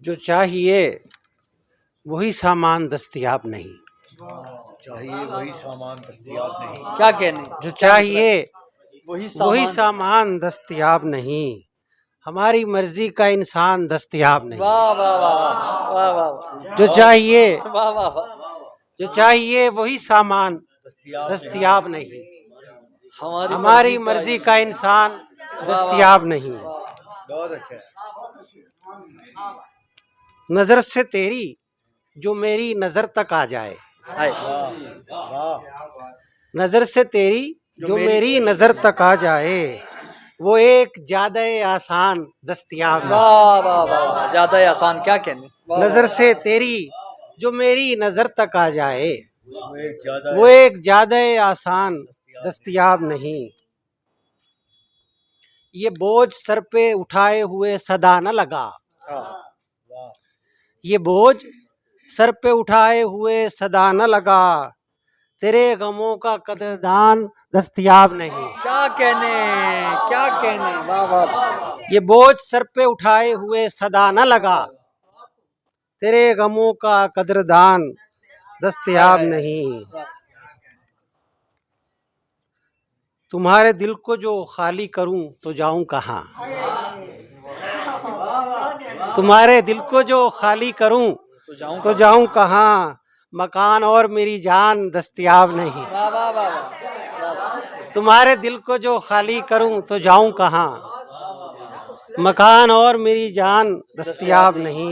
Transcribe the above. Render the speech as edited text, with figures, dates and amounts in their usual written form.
जो चाहिए वही सामान दस्तयाब नहीं। चाहिए वही सामान दस्तयाब नहीं। क्या कहने, जो चाहिए वही वही सामान दस्तयाब नहीं। हमारी मर्जी का इंसान दस्तयाब नहीं। वाह वाह वाह वाह वाह जो चाहिए वाह वाह वाह। जो चाहिए वही सामान दस्तयाब नहीं। हमारी मर्जी का इंसान दस्तयाब नहीं। बहुत अच्छा है। नजर से तेरी जो मेरी नजर तक आ जाए। हाय। वाह। नजर से तेरी जो मेरी नजर तक आ जाए, वो एक ज्यादा आसान दस्तयाब नहीं। वाह वाह वाह, ज्यादा आसान, क्या कहने। वाह, नजर वाह, से तेरी जो मेरी नजर तक आ जाए, वो वो एक ज्यादा आसान दस्तयाब नहीं। ये बोझ सर पे उठाए हुए सदा न लगा। वाह। ये बोझ सर पे उठाए हुए सदा न लगा। तेरे गमों का कदरदान दस्तयाब नहीं। क्या कहने, क्या कहने। वाह वाह। ये बोझ सर पे उठाए हुए सदा न लगा। तेरे गमों का कदरदान दस्तयाब नहीं। तुम्हारे दिल को जो खाली करूं तो जाऊं कहाँ। तुम्हारे दिल को जो खाली करूं तो जाऊं कहाँ। मकान और मेरी जान दस्तयाब नहीं। वाह वाह वाह। तुम्हारे दिल को जो खाली करूं तो जाऊं कहाँ। मकान और मेरी जान दस्तयाब नहीं।